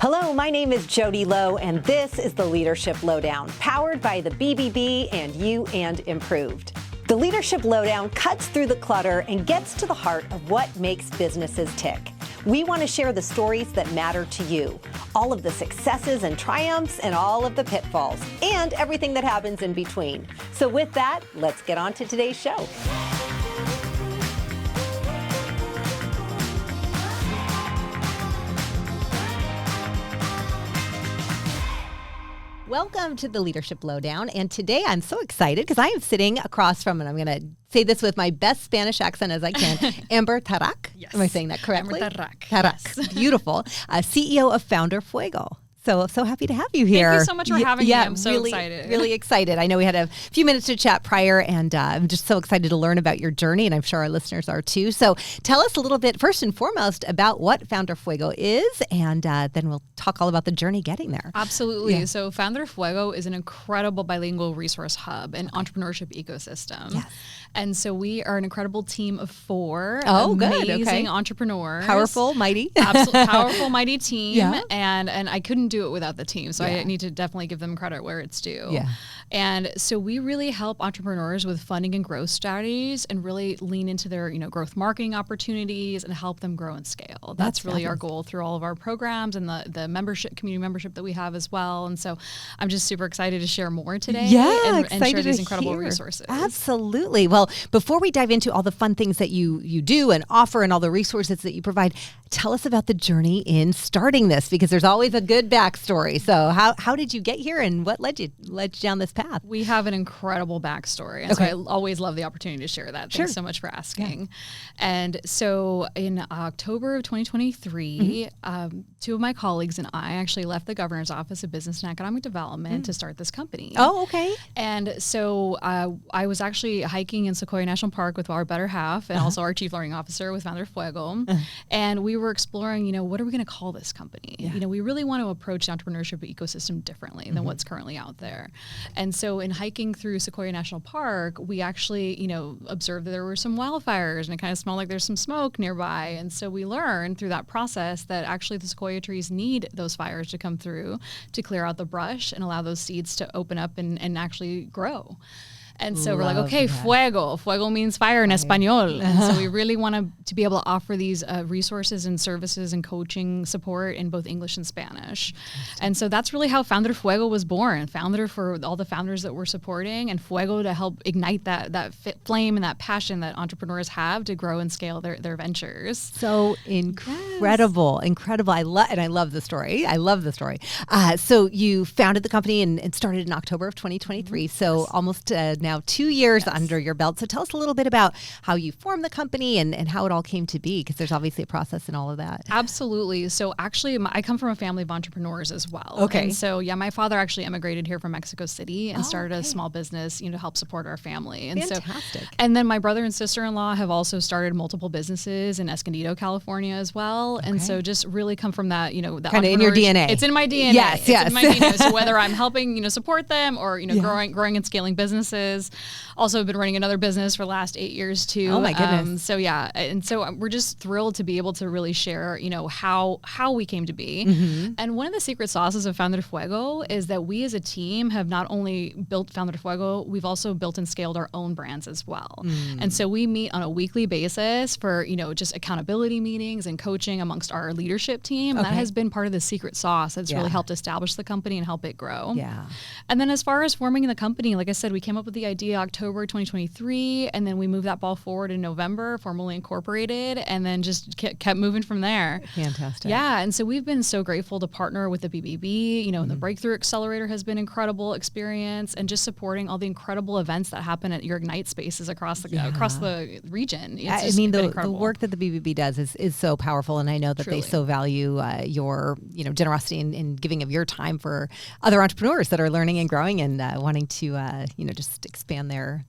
Hello, my name is Jodi Low, and this is the Leadership Lowdown, powered by the BBB and You and Improved. The Leadership Lowdown cuts through the clutter and gets to the heart of what makes businesses tick. We want to share the stories that matter to you, all of the successes and triumphs and all of the pitfalls, and everything that happens in between. So with that, let's get on to today's show. Welcome to the Leadership Lowdown, and today I'm so excited because I am sitting across from, and I'm going to say this with my best Spanish accent as I can, Amber Tarak. Yes. Am I saying that correctly? Amber Tarak. Tarak, yes. Beautiful. CEO of Founder Fuego. So happy to have you here. Thank you so much for having me. I'm so excited. Really excited. I know we had a few minutes to chat prior, and I'm just so excited to learn about your journey, and I'm sure our listeners are too. So tell us a little bit, first and foremost, about what Founder Fuego is, and then we'll talk all about the journey getting there. Absolutely. Yeah. So Founder Fuego is an incredible bilingual resource hub and entrepreneurship ecosystem. Yes. And so we are an incredible team of four Okay. amazing entrepreneurs. Powerful, mighty. Absolutely powerful, mighty team. Yeah. And I couldn't do it without the team. So Yeah. I need to definitely give them credit where it's due. Yeah. And so we really help entrepreneurs with funding and growth strategies and really lean into their, growth marketing opportunities and help them grow and scale. That's really our goal through all of our programs and the membership, community membership that we have as well. And so I'm just super excited to share more today and share these incredible resources. Absolutely. Well, before we dive into all the fun things that you do and offer and all the resources that you provide, tell us about the journey in starting this, because there's always a good backstory. So how did you get here, and what led you down this path? We have an incredible backstory, and so I always love the opportunity to share that. Thanks so much for asking. Yeah. And so in October of 2023, two of my colleagues and I actually left the governor's office of business and economic development to start this company. Oh, okay. And so I was actually hiking in Sequoia National Park with our better half and also our chief learning officer with Founder Fuego. And we were exploring, what are we going to call this company? Yeah. We really want to approach the entrepreneurship ecosystem differently than what's currently out there. And so in hiking through Sequoia National Park, we actually, observed that there were some wildfires and it kind of smelled like there's some smoke nearby. And so we learned through that process that actually the sequoia trees need those fires to come through to clear out the brush and allow those seeds to open up and actually grow. And so we're like, okay, fuego. Fuego means fire in Espanol. And so we really want to be able to offer these resources and services and coaching support in both English and Spanish. And so that's really how Founder Fuego was born. Founder for all the founders that we're supporting, and Fuego to help ignite that flame and that passion that entrepreneurs have to grow and scale their ventures. So incredible, incredible. I love the story. So you founded the company and started in October of 2023. So almost now 2 years under your belt. So tell us a little bit about how you formed the company and how it all came to be, because there's obviously a process in all of that. Absolutely. So actually, I come from a family of entrepreneurs as well. Okay. And so, my father actually emigrated here from Mexico City and started a small business, to help support our family. And Fantastic. And then my brother and sister-in-law have also started multiple businesses in Escondido, California as well. Okay. And so just really come from that, that kind of in your DNA. It's in my DNA. Yes. It's in my DNA. So whether I'm helping, support them or, growing and scaling businesses. Also been running another business for the last 8 years too. Oh my goodness. And so we're just thrilled to be able to really share, how we came to be. And one of the secret sauces of Founder Fuego is that we as a team have not only built Founder Fuego, we've also built and scaled our own brands as well. And so we meet on a weekly basis for, just accountability meetings and coaching amongst our leadership team. And that has been part of the secret sauce that's really helped establish the company and help it grow. Yeah. And then as far as forming the company, like I said, we came up with the idea October 2023, and then we moved that ball forward in November, formally incorporated, and then just kept moving from there. Fantastic. Yeah, and so we've been so grateful to partner with the BBB. And the Breakthrough Accelerator has been incredible experience, and just supporting all the incredible events that happen at your Ignite spaces across the region. It's the work that the BBB does is so powerful, and I know that they so value your generosity in giving of your time for other entrepreneurs that are learning and growing and wanting to just expand their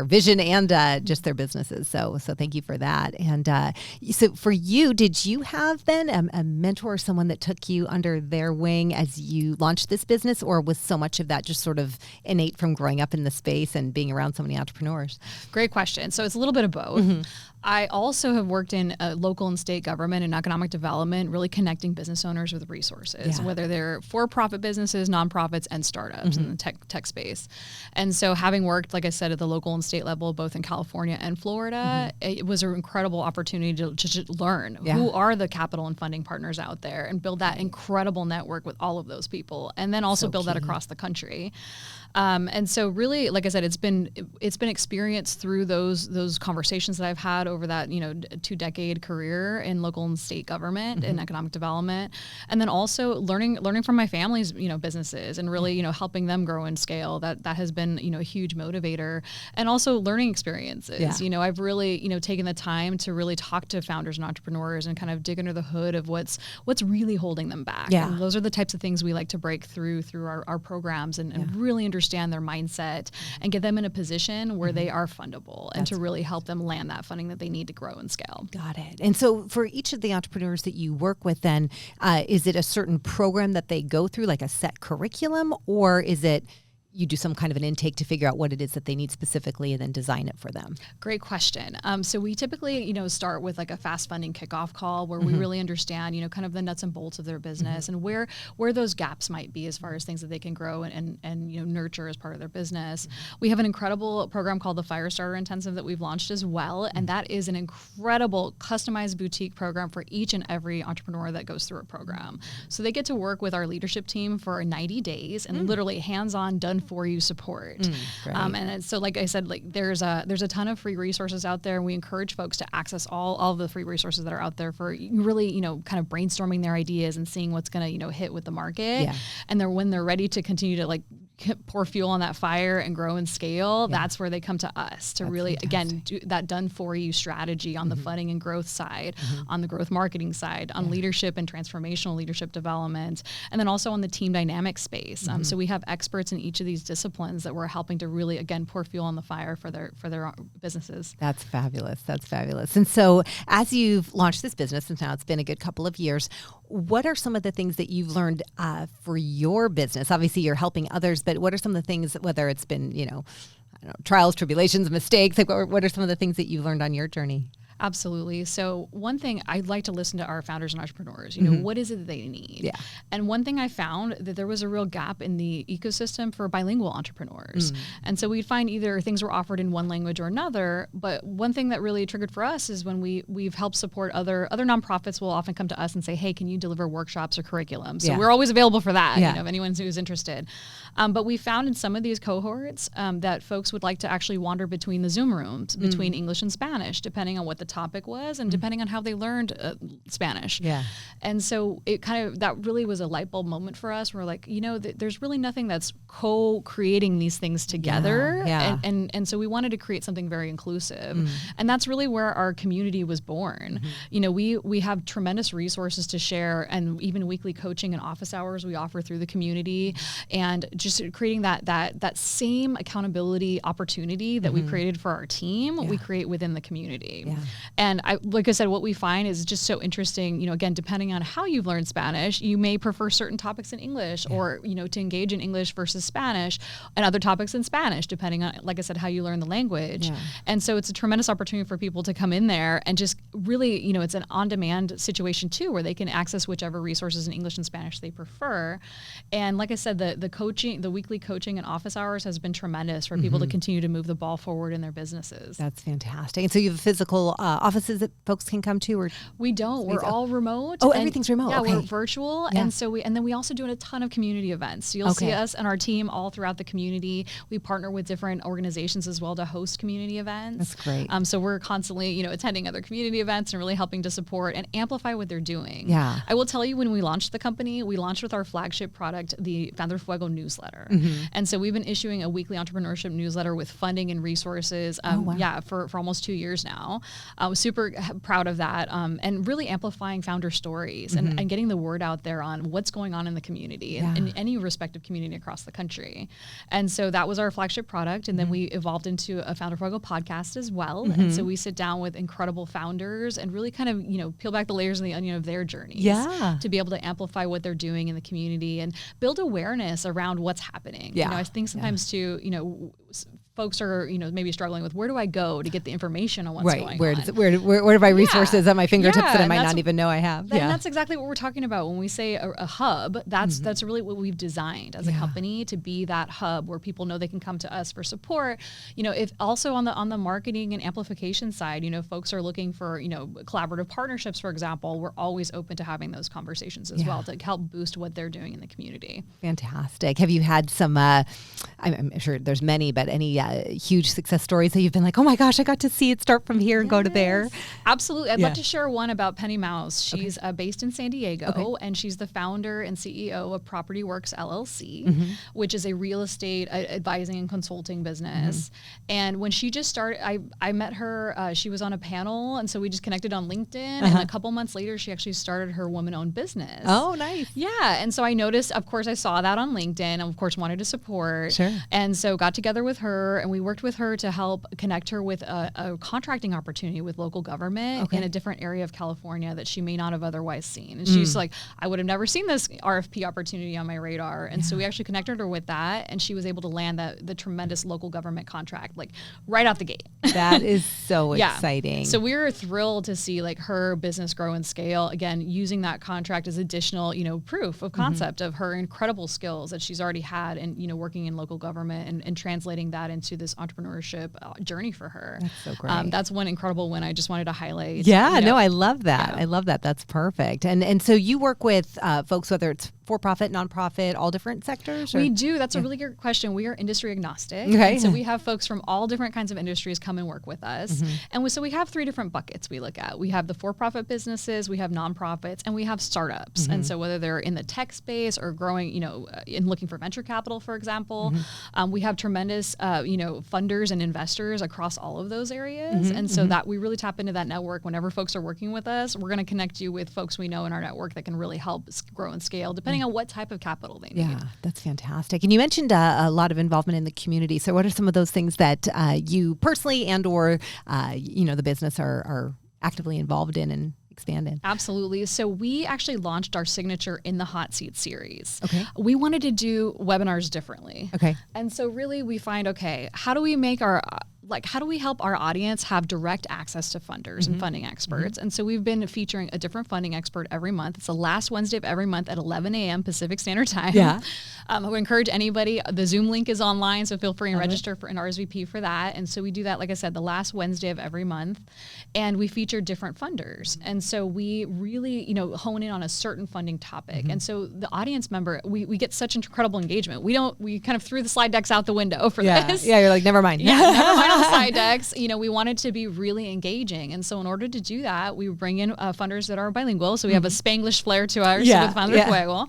vision and just their businesses. So thank you for that. And so for you, did you have then a mentor or someone that took you under their wing as you launched this business, or was so much of that just sort of innate from growing up in the space and being around so many entrepreneurs? Great question. So it's a little bit of both. I also have worked in local and state government and economic development, really connecting business owners with resources, whether they're for-profit businesses, nonprofits, and startups in the tech space. And so having worked, like I said, at the local and state level, both in California and Florida, it was an incredible opportunity to learn who are the capital and funding partners out there and build that incredible network with all of those people, and then also build that across the country. And so really, like I said, it's been experienced through those conversations that I've had over that 2-decade career in local and state government and economic development, and then also learning from my family's businesses and really helping them grow and scale. That has been a huge motivator, and also learning experiences. I've really taken the time to really talk to founders and entrepreneurs and kind of dig under the hood of what's really holding them back. And those are the types of things we like to break through our programs and really understand their mindset and get them in a position where they are fundable and to really help them land that funding that they need to grow and scale. Got it. And so for each of the entrepreneurs that you work with then, is it a certain program that they go through, like a set curriculum, or is it you do some kind of an intake to figure out what it is that they need specifically and then design it for them? Great question. So we typically, start with like a fast funding kickoff call where we really understand, kind of the nuts and bolts of their business and where those gaps might be as far as things that they can grow and nurture as part of their business. We have an incredible program called the Firestarter Intensive that we've launched as well. And that is an incredible customized boutique program for each and every entrepreneur that goes through a program. So they get to work with our leadership team for 90 days and literally hands-on, done for you support. And so, like I said, there's a ton of free resources out there, and we encourage folks to access all of the free resources that are out there for really, kind of brainstorming their ideas and seeing what's going to, hit with the market. And when they're ready to continue to pour fuel on that fire and grow and scale, that's where they come to us to really, again, do that done for you strategy on the funding and growth side, on the growth marketing side, on leadership and transformational leadership development, and then also on the team dynamic space. So we have experts in each of these disciplines that we're helping to really, again, pour fuel on the fire for their businesses. That's fabulous. That's fabulous. And so as you've launched this business, and now it's been a good couple of years, what are some of the things that you've learned for your business? Obviously, you're helping others, but what are some of the things, whether it's been, I don't know, trials, tribulations, mistakes, what are some of the things that you've learned on your journey? Absolutely. So one thing, I'd like to listen to our founders and entrepreneurs, what is it that they need? And one thing I found that there was a real gap in the ecosystem for bilingual entrepreneurs. And so we'd find either things were offered in one language or another, but one thing that really triggered for us is when we've helped support other nonprofits will often come to us and say, hey, can you deliver workshops or curriculum? So we're always available for that, if anyone who's interested. But we found in some of these cohorts that folks would like to actually wander between the Zoom rooms, between English and Spanish, depending on what the topic was and depending on how they learned Spanish. And so it that really was a light bulb moment for us. We're like, there's really nothing that's co-creating these things together. And so we wanted to create something very inclusive. And that's really where our community was born. We have tremendous resources to share, and even weekly coaching and office hours we offer through the community, and just creating that same accountability opportunity that we created for our team, we create within the community. And like I said, what we find is just so interesting, again, depending on how you've learned Spanish, you may prefer certain topics in English or, to engage in English versus Spanish, and other topics in Spanish, depending on, like I said, how you learn the language. And so it's a tremendous opportunity for people to come in there and just really, it's an on-demand situation too, where they can access whichever resources in English and Spanish they prefer. And like I said, the weekly coaching and office hours has been tremendous for people to continue to move the ball forward in their businesses. That's fantastic. And so you have physical offices that folks can come to, or we don't. We're all remote. Oh, everything's remote. Yeah, okay. We're virtual, and then we also do a ton of community events. So you'll see us and our team all throughout the community. We partner with different organizations as well to host community events. That's great. So we're constantly, attending other community events and really helping to support and amplify what they're doing. Yeah. I will tell you, when we launched the company, we launched with our flagship product, the Founder Fuego newsletter, and so we've been issuing a weekly entrepreneurship newsletter with funding and resources. For almost 2 years now. I was super proud of that, and really amplifying founder stories and getting the word out there on what's going on in the community and in any respective community across the country. And so that was our flagship product. And then we evolved into a Founder Fuego podcast as well. And so we sit down with incredible founders and really kind of, peel back the layers of the onion of their journeys to be able to amplify what they're doing in the community and build awareness around what's happening. I think sometimes too, folks are, maybe struggling with, where do I go to get the information on what's going on? Where are my resources at my fingertips that I might not even know I have? And that's exactly what we're talking about when we say a hub. That's really what we've designed as a company, to be that hub where people know they can come to us for support. If also on the marketing and amplification side, folks are looking for, collaborative partnerships, for example, we're always open to having those conversations as well to help boost what they're doing in the community. Fantastic. Have you had some, I'm sure there's many, but any huge success stories that you've been like, oh my gosh, I got to see it start from here and go to there? Absolutely. I'd love to share one about Penny Mouse. She's based in San Diego, and she's the founder and CEO of Property Works LLC, which is a real estate advising and consulting business. And when she just started, I met her, she was on a panel, and so we just connected on LinkedIn, and a couple months later, she actually started her woman-owned business. Oh, nice. Yeah, and so I noticed, of course, I saw that on LinkedIn, and of course wanted to support. Sure. And so got together with her, and we worked with her to help connect her with a contracting opportunity with local government in a different area of California that she may not have otherwise seen. And she's like, I would have never seen this RFP opportunity on my radar. And so we actually connected her with that, and she was able to land the tremendous local government contract, like right out the gate. That is so exciting. So we were thrilled to see like her business grow and scale, again, using that contract as additional, proof of concept of her incredible skills that she's already had and, working in local government and translating that into this entrepreneurship journey for her. That's so great. That's one incredible win I just wanted to highlight. Yeah, no, I love that. Yeah. I love that. That's perfect. And so you work with folks, whether it's for-profit, nonprofit, all different sectors? Or? We do. That's a really good question. We are industry agnostic. Okay. And so we have folks from all different kinds of industries come and work with us. And so we have 3 different buckets we look at. We have the for-profit businesses, we have nonprofits, and we have startups. And so whether they're in the tech space or growing, in looking for venture capital, for example, we have tremendous, funders and investors across all of those areas. And so that we really tap into that network. Whenever folks are working with us, we're going to connect you with folks we know in our network that can really help grow and scale, depending on what type of capital they need. Yeah, that's fantastic. And you mentioned a lot of involvement in the community. So what are some of those things that you personally and or, the business are actively involved in and expand in? Absolutely. So we actually launched our signature In the Hot Seat series. Okay. We wanted to do webinars differently. Okay. And so really we find, how do we make how do we help our audience have direct access to funders and funding experts? And so we've been featuring a different funding expert every month. It's the last Wednesday of every month at 11 a.m. Pacific Standard Time. Yeah. I would encourage anybody, the Zoom link is online, so feel free and register for an RSVP for that. And so we do that, like I said, the last Wednesday of every month. And we feature different funders. And so we really, hone in on a certain funding topic. And so the audience member, we get such incredible engagement. We kind of threw the slide decks out the window for this. Yeah, you're like, never mind. Yeah, never mind on the slide decks. We wanted to be really engaging. And so in order to do that, we bring in funders that are bilingual. So we have a Spanglish flair to ours with Founder Fuego.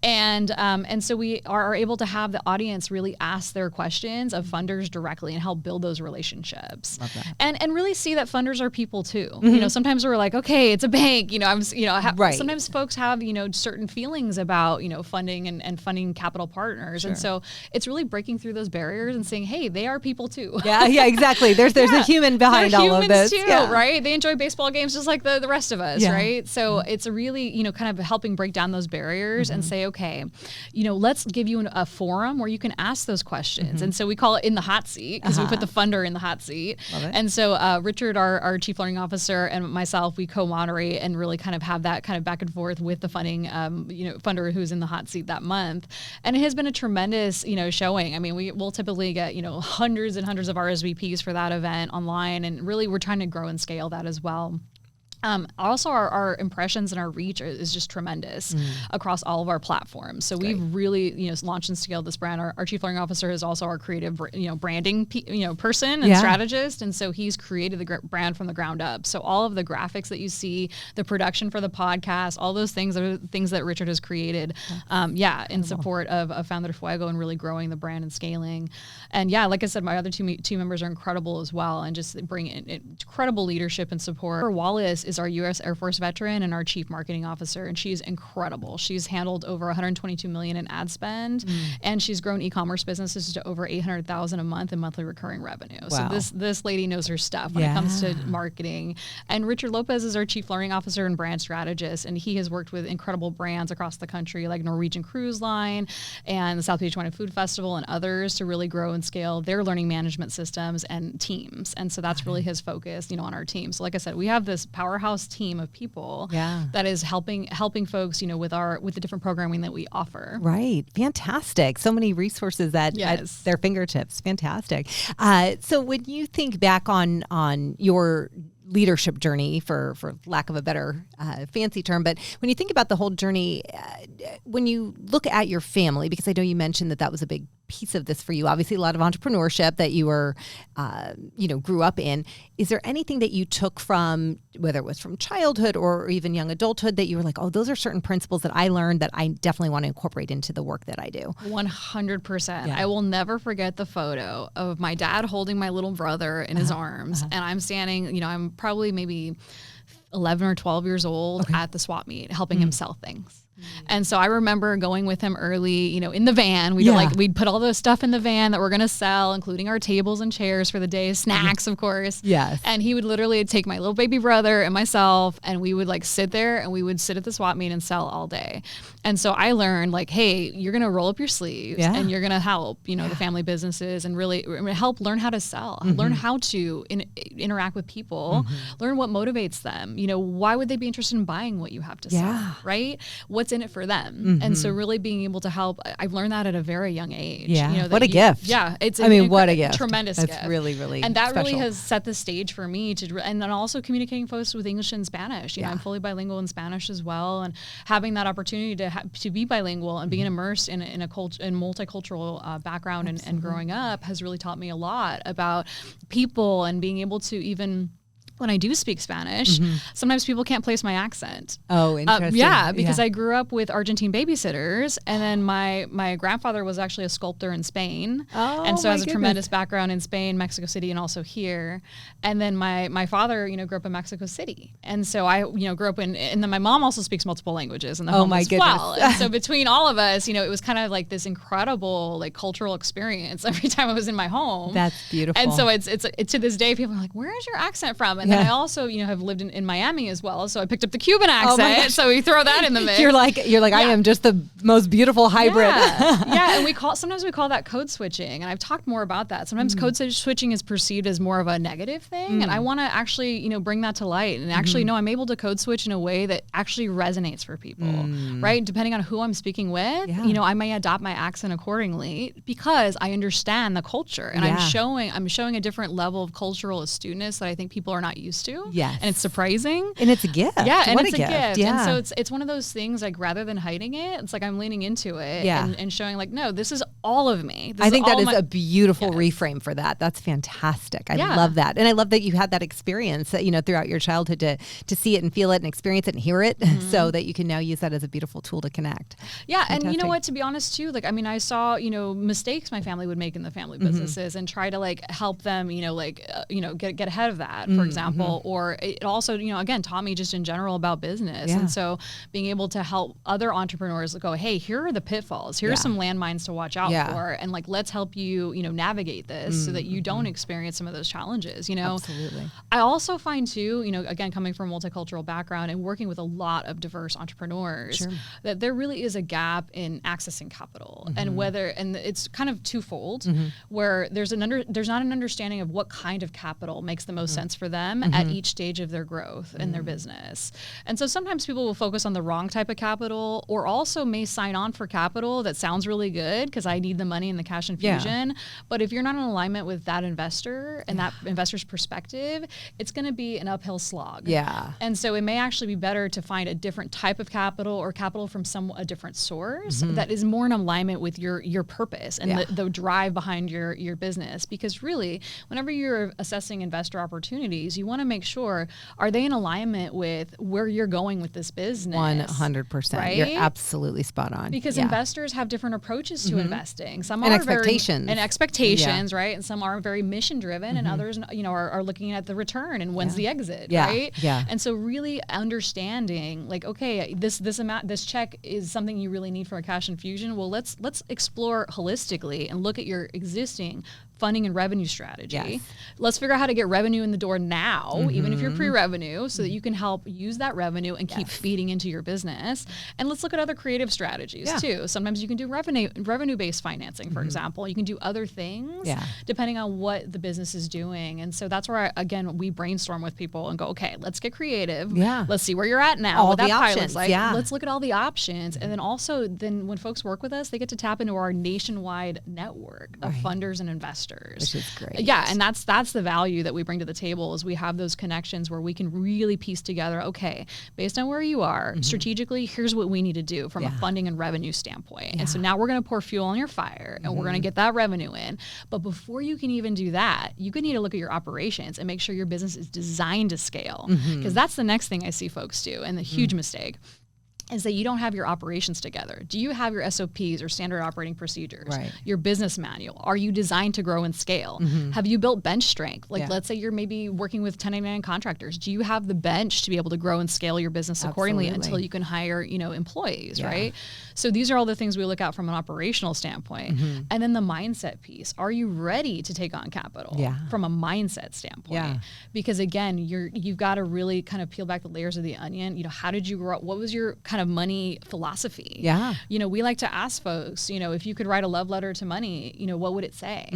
And so we are able to have the audience really ask their questions of funders directly and help build those relationships. Love that. And really see that funders are people too. Sometimes we're like, okay, it's a bank. Sometimes folks have, certain feelings about, funding and funding capital partners. Sure. And so it's really breaking through those barriers and saying, hey, they are people too. Yeah, exactly. There's a human behind all of this. Too, right? They enjoy baseball games just like the rest of us, right? So it's a really, kind of helping break down those barriers and say, okay, let's give you a forum where you can ask those questions. And so we call it In the Hot Seat because we put the funder in the hot seat. And so Richard, our Chief Learning Officer, and myself, we co-moderate and really kind of have that kind of back and forth with the funding, funder who's in the hot seat that month. And it has been a tremendous, showing. I mean, we'll typically get, hundreds and hundreds of RSVPs for that event online. And really we're trying to grow and scale that as well. Also, our impressions and our reach is just tremendous across all of our platforms. So we've really, launched and scaled this brand. Our Chief Learning Officer is also our creative, branding, person and strategist. And so he's created the brand from the ground up. So all of the graphics that you see, the production for the podcast, all those things are things that Richard has created. In support of Founder Fuego and really growing the brand and scaling. And like I said, my other two members are incredible as well and just bring in incredible leadership and support. Wallace is is our U.S. Air Force veteran and our chief marketing officer, and she's incredible. She's handled over 122 million in ad spend, and she's grown e-commerce businesses to over 800,000 a month in monthly recurring revenue. Wow. So this lady knows her stuff when it comes to marketing. And Richard Lopez is our chief learning officer and brand strategist, and he has worked with incredible brands across the country like Norwegian Cruise Line and the South Beach Wine and Food Festival and others to really grow and scale their learning management systems and teams. And so that's really his focus, on our team. So like I said, we have this powerhouse team of people that is helping folks, with the different programming that we offer. Right. Fantastic. So many resources at their fingertips. Fantastic. So when you think back on your leadership journey, for lack of a better fancy term, but when you think about the whole journey, when you look at your family, because I know you mentioned that was a big piece of this for you, obviously a lot of entrepreneurship that you were, grew up in. Is there anything that you took from, whether it was from childhood or even young adulthood, that you were like, oh, those are certain principles that I learned that I definitely want to incorporate into the work that I do? 100%. I will never forget the photo of my dad holding my little brother in his arms, and I'm standing, I'm probably maybe 11 or 12 years old at the swap meet, helping him sell things. And so I remember going with him early, in the van. We'd put all the stuff in the van that we're going to sell, including our tables and chairs for the day, snacks, of course. Yes. And he would literally take my little baby brother and myself, and we would sit there and we would sit at the swap meet and sell all day. And so I learned hey, you're going to roll up your sleeves and you're going to help, the family businesses and really help learn how to sell, learn how to interact with people, learn what motivates them. Why would they be interested in buying what you have to sell, right? What's in it for them? And so really being able to help, I've learned that at a very young age. What a gift. Yeah. It's what a gift. Tremendous That's gift. really, really And that special. really has set the stage for me and then also communicating folks with English and Spanish. I'm fully bilingual in Spanish as well. And having that opportunity to be bilingual and being immersed in a multicultural background and growing up has really taught me a lot about people and being able to even, when I do speak Spanish, sometimes people can't place my accent. Oh, interesting. Because I grew up with Argentine babysitters, and then my grandfather was actually a sculptor in Spain, and so has a tremendous background in Spain, Mexico City, and also here. And then my father, grew up in Mexico City, and so I, grew up and then my mom also speaks multiple languages in the home as well. And so between all of us, it was kind of like this incredible cultural experience every time I was in my home. That's beautiful. And so it's to this day, people are like, "Where is your accent from?" And then I also, have lived in Miami as well. So I picked up the Cuban accent. So we throw that in the mix. You're like, I am just the most beautiful hybrid. And sometimes we call that code switching. And I've talked more about that. Sometimes code switching is perceived as more of a negative thing. And I want to actually, bring that to light. And actually, no, I'm able to code switch in a way that actually resonates for people, right? Depending on who I'm speaking with, I may adopt my accent accordingly because I understand the culture. And I'm showing a different level of cultural astuteness that I think people are not used to. Yes. And it's surprising. And it's a gift. Yeah, and it's a gift. Yeah. And so it's one of those things, rather than hiding it, it's I'm leaning into it and showing no, this is all of me. I think that is a beautiful reframe for that. That's fantastic. I love that. And I love that you had that experience that, throughout your childhood to see it and feel it and experience it and hear it so that you can now use that as a beautiful tool to connect. Yeah. Fantastic. And you know what, to be honest too, I saw, mistakes my family would make in the family businesses and try to help them, get ahead of that, for example. Or it also, again, taught me just in general about business. And so being able to help other entrepreneurs go, hey, here are the pitfalls. Here are some landmines to watch out for. And let's help you, navigate this so that you don't experience some of those challenges, Absolutely. I also find too, again, coming from a multicultural background and working with a lot of diverse entrepreneurs, that there really is a gap in accessing capital and it's kind of twofold where there's not an understanding of what kind of capital makes the most sense for them at each stage of their growth in their business. And so sometimes people will focus on the wrong type of capital or also may sign on for capital that sounds really good because I need the money and the cash infusion. But if you're not in alignment with that investor and that investor's perspective, it's going to be an uphill slog. Yeah. And so it may actually be better to find a different type of capital or capital from a different source that is more in alignment with your purpose and the drive behind your business. Because really, whenever you're assessing investor opportunities, you want to make sure, are they in alignment with where you're going with this business? 100%. Right? You're absolutely spot on. Because investors have different approaches to investing. investing. Some and are expectations. And expectations, right? And some are very mission driven, and others, are looking at the return and when's the exit, right? Yeah. And so really understanding, like, okay, this check is something you really need for a cash infusion. Well, let's explore holistically and look at your existing funding and revenue strategy. Yes. Let's figure out how to get revenue in the door now, even if you're pre-revenue, so that you can help use that revenue and keep feeding into your business. And let's look at other creative strategies too. Sometimes you can do revenue-based financing, for example. You can do other things depending on what the business is doing. And so that's where, again, we brainstorm with people and go, okay, let's get creative. Yeah. Let's see where you're at now. All what the that pie options. looks like. Yeah. Let's look at all the options. And then also, when folks work with us, they get to tap into our nationwide network of funders and investors. Which is great. Yeah, and that's the value that we bring to the table is we have those connections where we can really piece together, okay, based on where you are, strategically, here's what we need to do from a funding and revenue standpoint. And so now we're going to pour fuel on your fire and we're going to get that revenue in. But before you can even do that, you need to look at your operations and make sure your business is designed to scale. Because that's the next thing I see folks do, and the huge mistake is that you don't have your operations together. Do you have your SOPs or standard operating procedures? Right. Your business manual? Are you designed to grow and scale? Have you built bench strength? Like let's say you're maybe working with 1099 contractors. Do you have the bench to be able to grow and scale your business accordingly until you can hire, employees, right? So these are all the things we look at from an operational standpoint. And then the mindset piece. Are you ready to take on capital from a mindset standpoint? Because again, you've got to really kind of peel back the layers of the onion. How did you grow up? What was your kind of money philosophy? We like to ask folks, if you could write a love letter to money, what would it say?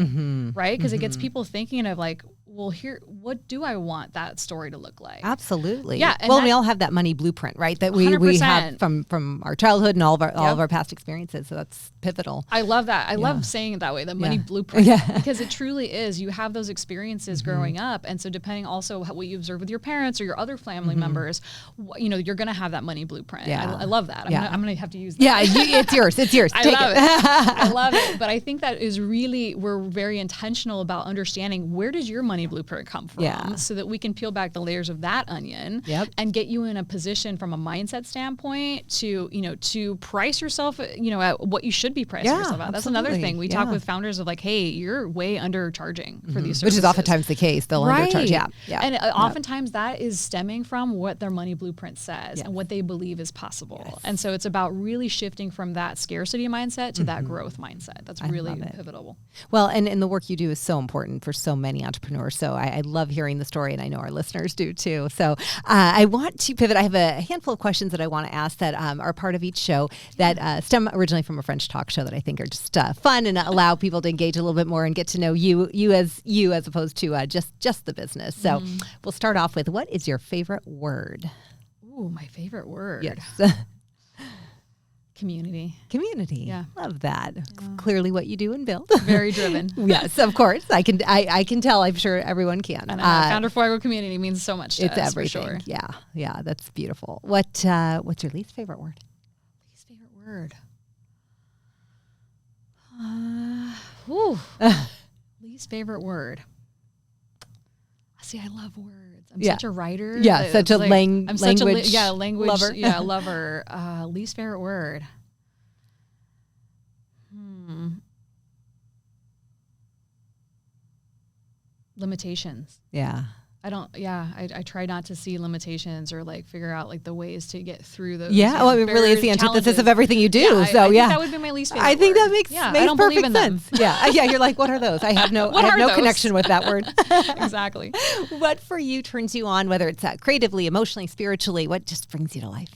Right? Because it gets people thinking of like, well, what do I want that story to look like? Absolutely. Yeah. Well, we all have that money blueprint, right? That we have from our childhood and all of our past experiences. So that's pivotal. I love that. I love saying it that way, the money blueprint, because it truly is. You have those experiences growing up. And so depending also what you observe with your parents or your other family members, you're going to have that money blueprint. I love that. I'm going to have to use that. Yeah, it's yours. It's yours. I love it. I love it. But I think that is really, we're very intentional about understanding where does your money blueprint come from so that we can peel back the layers of that onion and get you in a position from a mindset standpoint to price yourself, at what you should be pricing yourself at. That's another thing. We talk with founders of like, hey, you're way undercharging for these services. Which is oftentimes the case. They'll undercharge. Yeah. And oftentimes that is stemming from what their money blueprint says and what they believe is possible. Yes. And so it's about really shifting from that scarcity mindset to that growth mindset. That's really pivotal. Well, and the work you do is so important for so many entrepreneurs. So I love hearing the story, and I know our listeners do too. So I want to pivot. I have a handful of questions that I want to ask that are part of each show that stem originally from a French talk show that I think are just fun and allow people to engage a little bit more and get to know you as opposed to just the business. So we'll start off with, what is your favorite word? Ooh, my favorite word. Yes. Community. Yeah. Love that. Clearly what you do and build. Very driven. Yes, of course. I can tell. I'm sure everyone can. And Founder Fuego community means so much to us. It's everything. For sure. Yeah. That's beautiful. What's your least favorite word? Least favorite word. Least favorite word. See, I love words. I'm such a writer. Yeah, such a language. I'm such a language lover. Lover. Least favorite word. Limitations. Yeah. I try not to see limitations or like figure out like the ways to get through those. Yeah. Well, it really is the antithesis of everything you do. I think that would be my least favorite I think word. that makes I don't believe in sense. them. Yeah. You're like, what are those? I have no connection with that word. Exactly. What for you turns you on, whether it's creatively, emotionally, spiritually, what just brings you to life?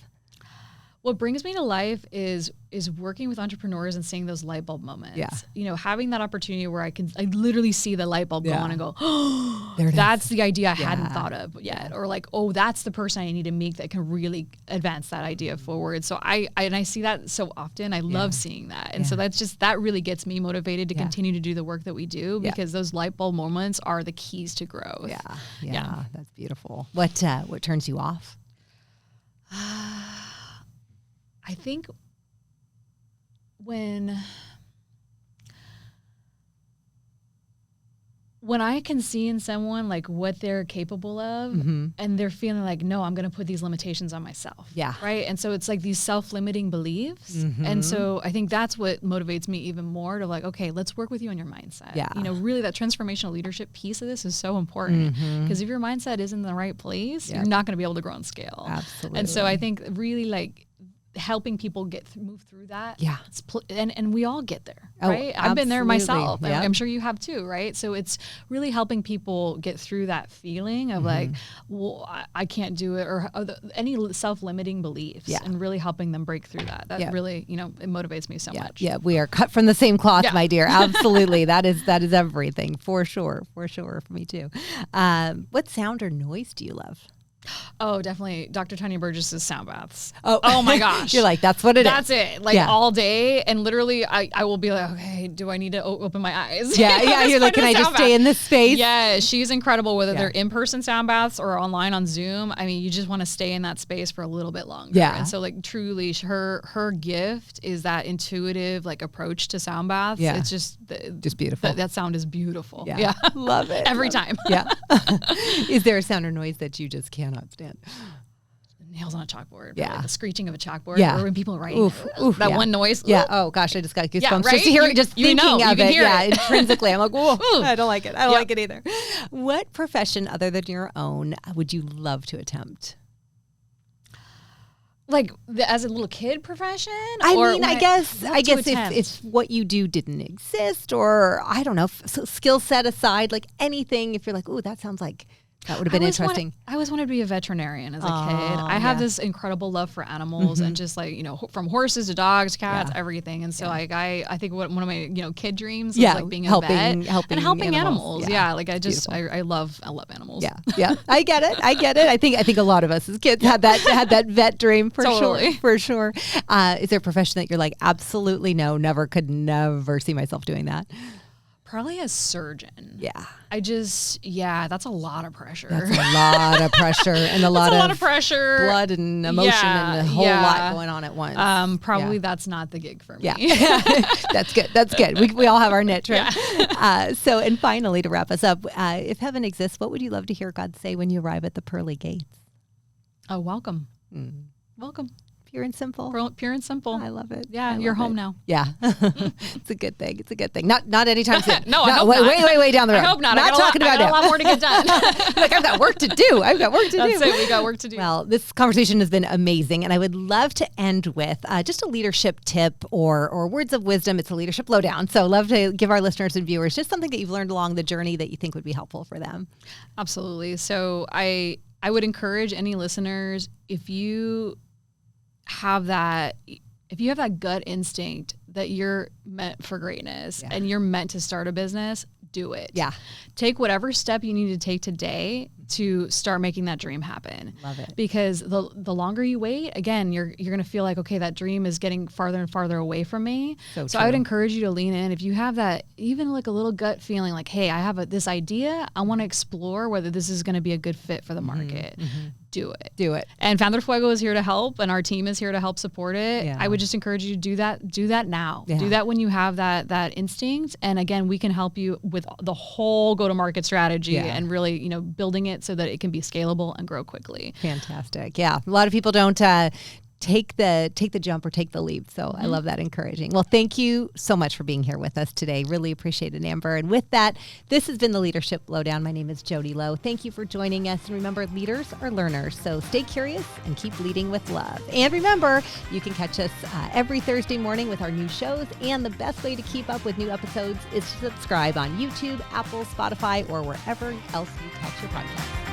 What brings me to life is working with entrepreneurs and seeing those light bulb moments. Yeah. Having that opportunity where I literally see the light bulb go on and go, oh, that's the idea I hadn't thought of yet. Or like, oh, that's the person I need to meet that can really advance that idea forward. So I see that so often. I love seeing that. And so that really gets me motivated to continue to do the work that we do because those light bulb moments are the keys to growth. Yeah. That's beautiful. What turns you off? I think when when I can see in someone like what they're capable of and they're feeling like, no, I'm going to put these limitations on myself. Yeah. Right. And so it's like these self-limiting beliefs. And so I think that's what motivates me even more to like, okay, let's work with you on your mindset. Yeah. You know, really that transformational leadership piece of this is so important because if your mindset isn't in the right place, you're not going to be able to grow and scale. Absolutely. And so I think really like helping people move through that. Yeah. And we all get there, Oh, right? I've been there absolutely. myself. Yep. I'm sure you have too, right? So it's really helping people get through that feeling of like, well, I can't do it, or any self-limiting beliefs, and really helping them break through that. That really, you know, it motivates me so much. Yeah, we are cut from the same cloth, my dear. Absolutely. That is everything, for sure. For me too. What sound or noise do you love? Oh, definitely Dr. Tanya Burgess's sound baths. Oh my gosh. You're like, that's what it that's is. That's it. Like all day. And literally I will be like, okay, do I need to open my eyes? Yeah. You're like, can I just stay in this space? Yeah. She's incredible, whether they're in-person sound baths or online on Zoom. I mean, you just want to stay in that space for a little bit longer. Yeah. And so like truly her gift is that intuitive like approach to sound baths. Yeah. It's just beautiful. That sound is beautiful. Yeah. Love it. Every time. Yeah. Is there a sound or noise that you just cannot stand? Nails on a chalkboard. Yeah. Like the screeching of a chalkboard. Yeah. Or when people write that one noise. Yeah. Oh gosh, I just got goosebumps. Yeah, right? Just hearing, just you thinking know, of you it. hear Yeah, it. intrinsically, I'm like, whoa, I don't like it. I don't like it either. What profession other than your own would you love to attempt? Like as a little kid profession? I guess if what you do didn't exist, or I don't know, skill set aside, like anything, if you're like, ooh, that sounds like that would have been interesting. I always wanted to be a veterinarian as a kid. I have this incredible love for animals and just like, you know, from horses to dogs, cats, everything. And so like, I think one of my, you know, kid dreams is like being a vet and helping animals. Yeah. Like I just, I love animals. Yeah. I get it. I think a lot of us as kids had that vet dream for sure. Is there a profession that you're like, absolutely no, could never see myself doing that? Probably a surgeon. Yeah. That's a lot of pressure. That's a lot of pressure and a lot of pressure, blood and emotion and a whole lot going on at once. Probably that's not the gig for me. Yeah. That's good. We all have our niche, right? So, and finally, to wrap us up, if heaven exists, what would you love to hear God say when you arrive at the pearly gates? Oh, welcome. Welcome. Pure and simple. Pure and simple. I love it. Yeah, you're home now. Yeah. It's a good thing. Not anytime soon. No, I hope not. Way down the road. I hope not. Not talking about it. I got a lot more to get done. Like, I've got work to do. That's it. We got work to do. Well, this conversation has been amazing, and I would love to end with just a leadership tip or words of wisdom. It's a leadership lowdown. So love to give our listeners and viewers just something that you've learned along the journey that you think would be helpful for them. Absolutely. So I would encourage any listeners, if you have that gut instinct that you're meant for greatness and you're meant to start a business, do it. Yeah. Take whatever step you need to take today to start making that dream happen. Love it. Because the longer you wait, again, you're going to feel like, okay, that dream is getting farther and farther away from me. So I would encourage you to lean in. If you have that, even like a little gut feeling like, hey, I have this idea, I want to explore whether this is going to be a good fit for the market. Do it. And Founder Fuego is here to help, and our team is here to help support it. Yeah. I would just encourage you to do that now. Yeah. Do that when you have that instinct. And again, we can help you with the whole go-to-market strategy and really, you know, building it so that it can be scalable and grow quickly. Fantastic. Yeah. A lot of people don't take the jump or take the leap. So I love that encouraging. Well, thank you so much for being here with us today. Really appreciate it, Amber. And with that, this has been the Leadership Lowdown. My name is Jodi Low. Thank you for joining us. And remember, leaders are learners. So stay curious and keep leading with love. And remember, you can catch us every Thursday morning with our new shows. And the best way to keep up with new episodes is to subscribe on YouTube, Apple, Spotify, or wherever else you catch your podcasts.